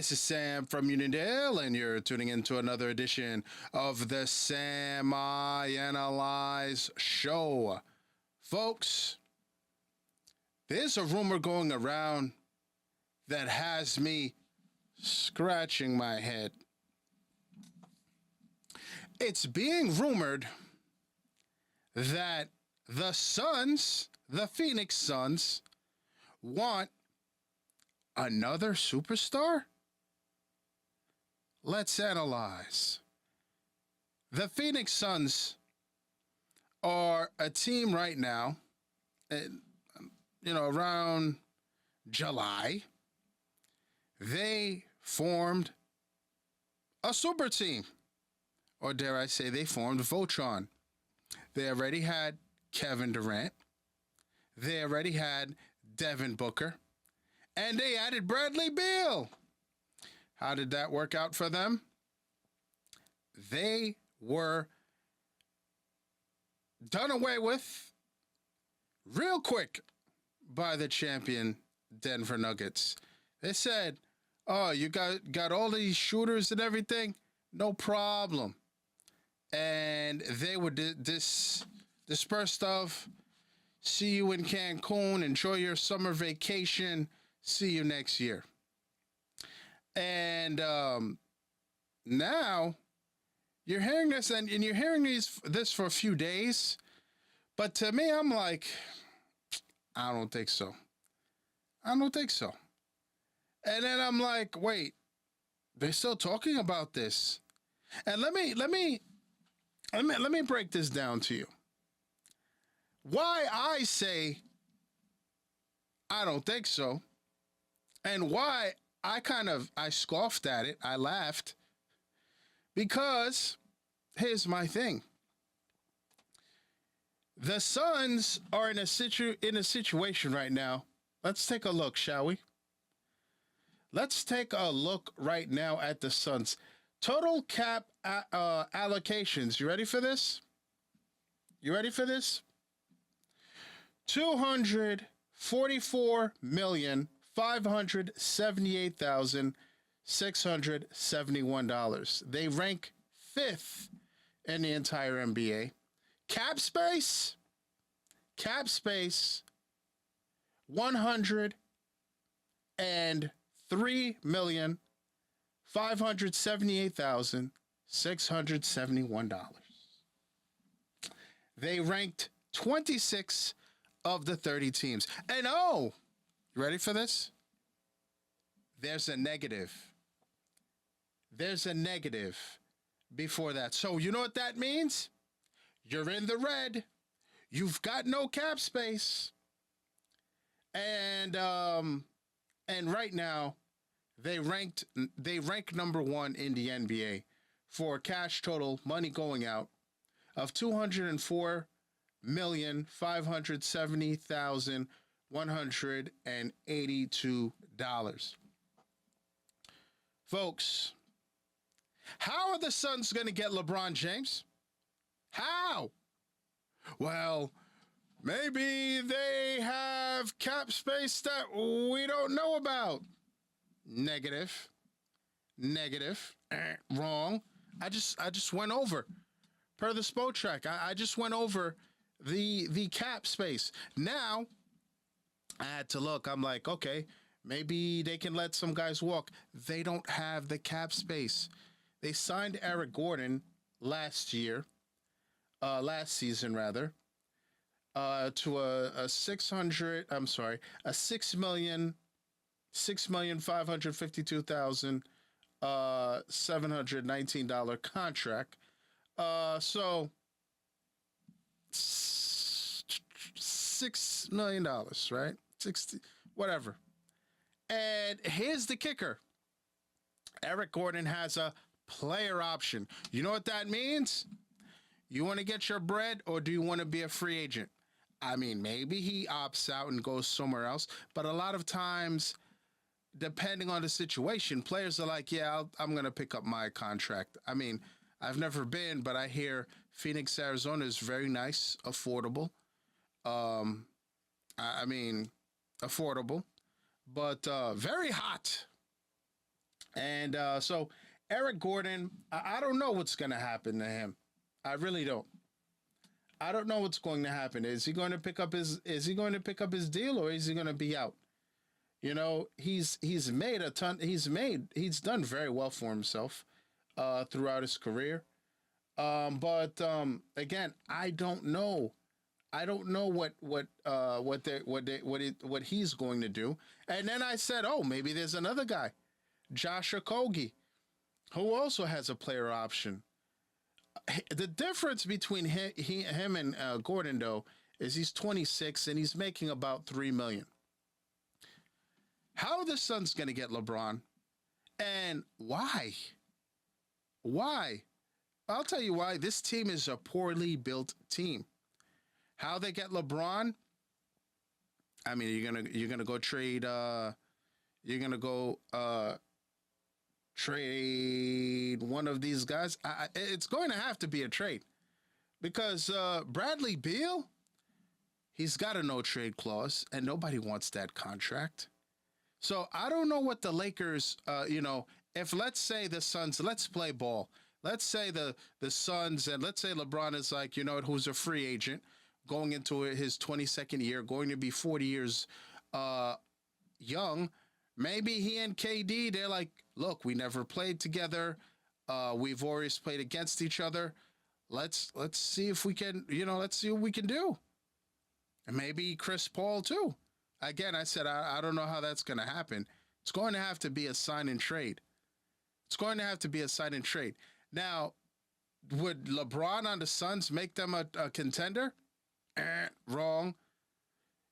This is Sam from Unidale, and you're tuning into another edition of the Sam I Analyze Show. Folks, there's a rumor going around that has me scratching my head. It's being rumored that the Suns, the Phoenix Suns, want another superstar? Let's analyze. The Phoenix Suns are a team right now, around July. They formed a super team. Or dare I say, they formed Voltron. They already had Kevin Durant. They already had Devin Booker. And they added Bradley Beal. How did that work out for them? They were done away with real quick by the champion Denver Nuggets. They said, oh, you got all these shooters and everything? No problem. And they would disperse stuff. See you in Cancun. Enjoy your summer vacation. See you next year. And now you're hearing this, and you're hearing this for a few days. But to me, I'm like, I don't think so. I don't think so. And then I'm like, wait, they're still talking about this. And let me break this down to you. Why I say I don't think so, and why I scoffed at it, I laughed, because here's my thing. The Suns are in a situation right now. Let's take a look, shall we? Let's take a look right now at the Suns. Total cap allocations. You ready for this? You ready for this? $244,578,671. They rank 5th in the entire NBA. Cap space, $103,578,671. They ranked 26 of the 30 teams. And oh, you ready for this? There's a negative. There's a negative before that. So you know what that means? You're in the red. You've got no cap space. And right now, they rank number 1 in the NBA for cash total, money going out, of $204,570,182. Folks, how are the Suns going to get LeBron James? How? Well, maybe they have cap space that we don't know about. Negative. Wrong. I just went over. Per the Spo track, I just went over the cap space. Now, I had to look. I'm like, okay, maybe they can let some guys walk. They don't have the cap space. They signed Eric Gordon last season, to a $6,552,719 contract. So $6 million, right? 60, whatever. And here's the kicker. Eric Gordon has a player option. You know what that means? You want to get your bread, or do you want to be a free agent? I mean, maybe he opts out and goes somewhere else, but a lot of times, depending on the situation, players are like, yeah, I'm going to pick up my contract. I mean, I've never been, but I hear Phoenix, Arizona is very nice, affordable. Affordable, but very hot. And so Eric Gordon, I don't know what's going to happen to him. I really don't. I don't know what's going to happen. Is he going to pick up his deal, or is he going to be out? You know, he's made a ton. He's done very well for himself throughout his career. But again, I don't know. I don't know what he's going to do. And then I said, oh, maybe there's another guy, Josh Okogie, who also has a player option. The difference between him and Gordon, though, is he's 26 and he's making about $3 million. How are the Suns going to get LeBron, and why? Why? I'll tell you why. This team is a poorly built team. How they get LeBron? I mean, you're gonna go trade. You're gonna go trade one of these guys. It's going to have to be a trade because Bradley Beal, he's got a no trade clause, and nobody wants that contract. So I don't know what the Lakers. If let's say the Suns, let's play ball. Let's say the Suns, and let's say LeBron is like, who's a free agent going into his 22nd year, going to be 40 years young. Maybe he and KD, they're like, look, we never played together. We've always played against each other. Let's see if we can, let's see what we can do. And maybe Chris Paul too. Again, I said, I don't know how that's going to happen. It's going to have to be a sign and trade. It's going to have to be a sign and trade. Now, would LeBron on the Suns make them a contender? Wrong.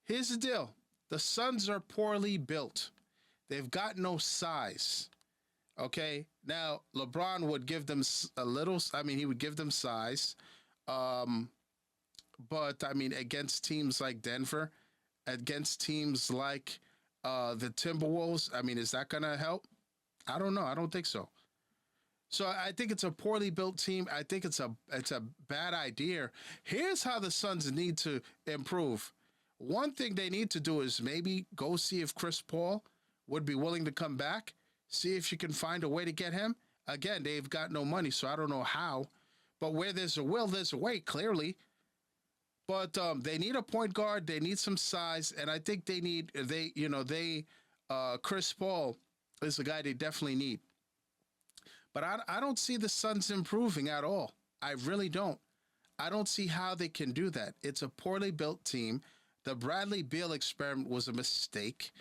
Here's the deal. The Suns are poorly built. They've got no size. Okay? Now, LeBron would give them a little, he would give them size. But, against teams like Denver, against teams like the Timberwolves, is that going to help? I don't know. I don't think so. So I think it's a poorly built team. I think it's a bad idea. Here's how the Suns need to improve. One thing they need to do is maybe go see if Chris Paul would be willing to come back. See if you can find a way to get him. Again, they've got no money, so I don't know how. But where there's a will, there's a way, clearly. But they need a point guard. They need some size, and I think Chris Paul is the guy they definitely need. But I don't see the Suns improving at all. I really don't. I don't see how they can do that. It's a poorly built team. The Bradley Beal experiment was a mistake.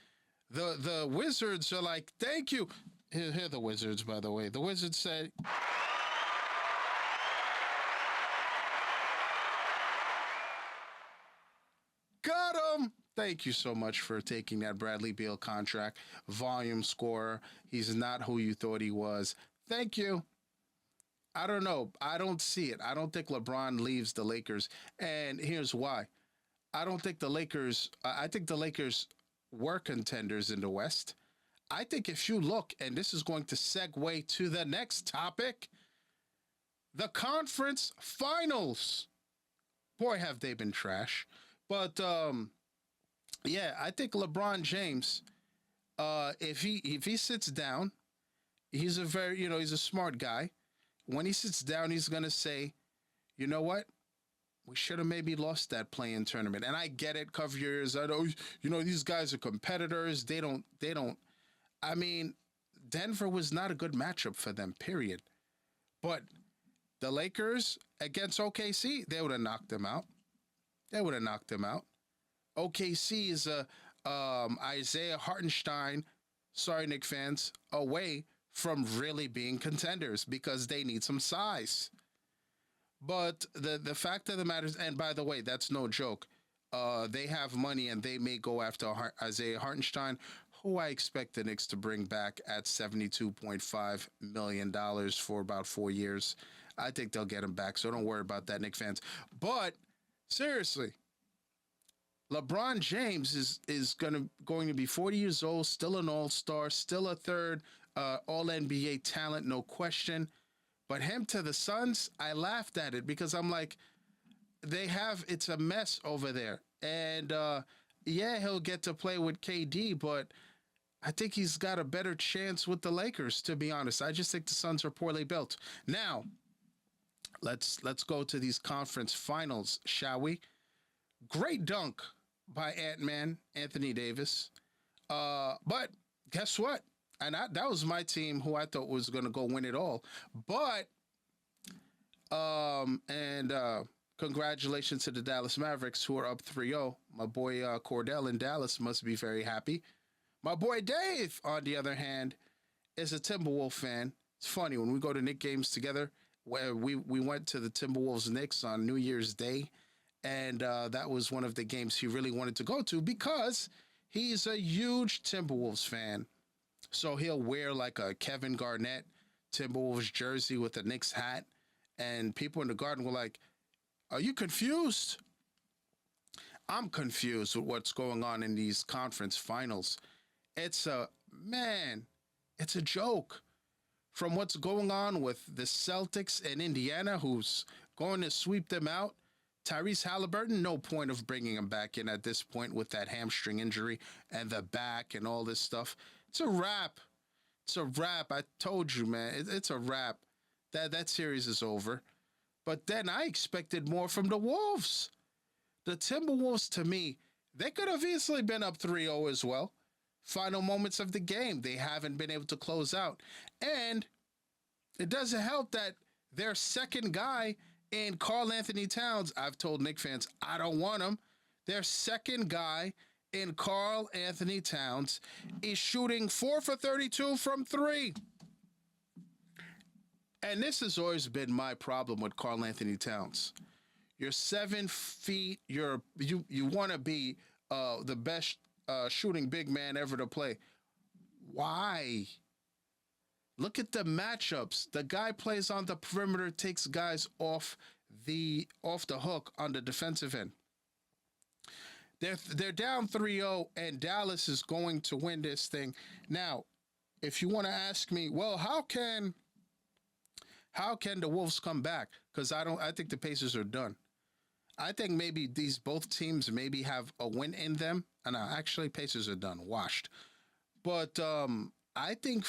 The Wizards are like, thank you. Here are the Wizards, by the way. The Wizards said, got him. Thank you so much for taking that Bradley Beal contract. Volume scorer. He's not who you thought he was. Thank you. I don't know. I don't see it. I don't think LeBron leaves the Lakers. And here's why. I think the Lakers were contenders in the West. I think if you look, and this is going to segue to the next topic, the conference finals. Boy, have they been trash. But, I think LeBron James, if he sits down, he's he's a smart guy. When he sits down, he's going to say, you know what? We should have maybe lost that play-in tournament. And I get it, cover your ears. I know, these guys are competitors. They don't. Denver was not a good matchup for them, period. But the Lakers against OKC, they would have knocked them out. OKC is Isaiah Hartenstein, sorry, Knicks fans, away from really being contenders because they need some size. But the fact of the matter is, and by the way, that's no joke. They have money and they may go after Isaiah Hartenstein, who I expect the Knicks to bring back at $72.5 million for about 4 years. I think they'll get him back, so don't worry about that, Knicks fans. But seriously, LeBron James is going to be 40 years old, still an all-star, still a third all-NBA talent, no question. But him to the Suns, I laughed at it because I'm like, it's a mess over there. And he'll get to play with KD, but I think he's got a better chance with the Lakers, to be honest. I just think the Suns are poorly built. Now, let's go to these conference finals, shall we? Great dunk by Ant-Man, Anthony Davis. But guess what? And that was my team who I thought was going to go win it all. But and congratulations to the Dallas Mavericks who are up 3-0. My boy Cordell in Dallas must be very happy. My boy Dave, on the other hand, is a Timberwolves fan. It's funny when we go to Knicks games together. Where we went to the Timberwolves Knicks on New Year's Day, and that was one of the games he really wanted to go to because he's a huge Timberwolves fan. So he'll wear like a Kevin Garnett Timberwolves jersey with a Knicks hat, and people in the garden were like, "Are you confused?" I'm confused with what's going on in these conference finals. It's a it's a joke. From what's going on with the Celtics and Indiana, who's going to sweep them out. Tyrese Halliburton, no point of bringing him back in at this point with that hamstring injury and the back and all this stuff. It's a wrap. It's a wrap. I told you, man. It's a wrap. That series is over. But then I expected more from the Wolves. The Timberwolves, to me, they could have easily been up 3-0 as well. Final moments of the game, they haven't been able to close out. And it doesn't help that their second guy in Karl Anthony Towns, I've told Knicks fans, I don't want him. Their second guy in Karl Anthony Towns is shooting 4 for 32 from 3. And this has always been my problem with Karl Anthony Towns. You're 7 feet. You want to be the best shooting big man ever to play. Why? Look at the matchups. The guy plays on the perimeter, takes guys off the hook on the defensive end. They're down 3-0, and Dallas is going to win this thing. Now, if you want to ask me, well, how can the Wolves come back? Because I think the Pacers are done. I think maybe both teams maybe have a win in them. And actually, Pacers are done, washed. But I think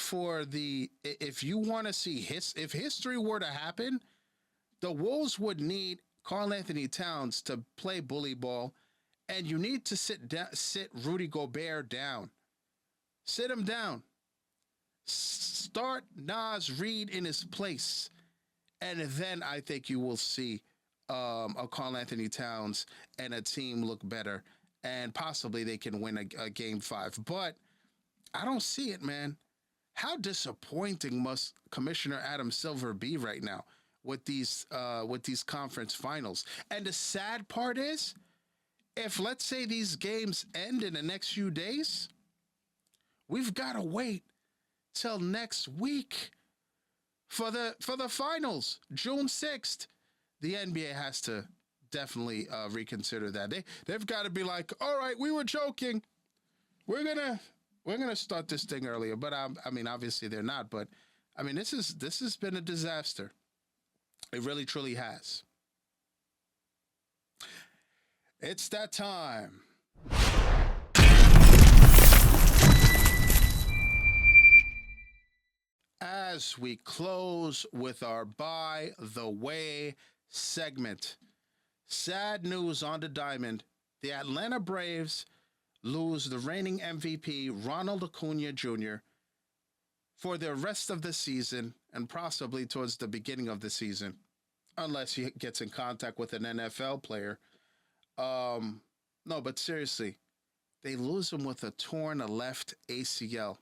if you want to see if history were to happen, the Wolves would need Karl Anthony Towns to play bully ball, and you need to sit Rudy Gobert down. Sit him down. Start Naz Reid in his place, and then I think you will see a Karl Anthony Towns and a team look better, and possibly they can win a game 5. But I don't see it, man. How disappointing must Commissioner Adam Silver be right now with these conference finals? And the sad part is, if let's say these games end in the next few days, we've got to wait till next week for the finals, June 6th. The NBA has to definitely reconsider that. They've got to be like, all right, we were joking. We're gonna start this thing earlier. But I mean, obviously they're not. But I mean, this has been a disaster. It really, truly has. It's that time. As we close with our By the Way segment, sad news on the diamond. The Atlanta Braves lose the reigning MVP, Ronald Acuna Jr., for the rest of the season and possibly towards the beginning of the season, unless he gets in contact with an NFL player. No, but seriously, they lose him with a torn left ACL.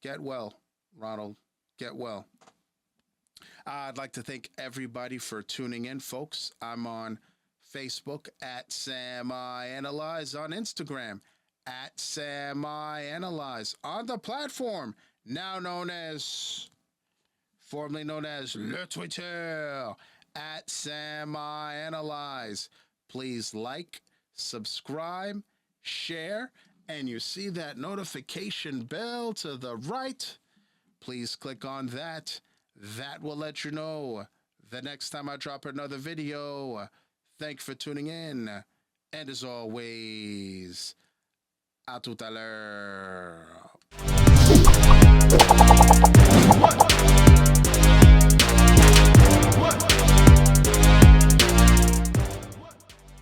Get well, Ronald. Get well. I'd like to thank everybody for tuning in, folks. I'm on Facebook at Sam I Analyze, on Instagram at Sam I Analyze, on the platform formerly known as Le Twitter, at Sam I Analyze. Please like, subscribe, share, and you see that notification bell to the right. Please click on that. That will let you know the next time I drop another video. Thanks for tuning in. And as always, À tout à l'heure.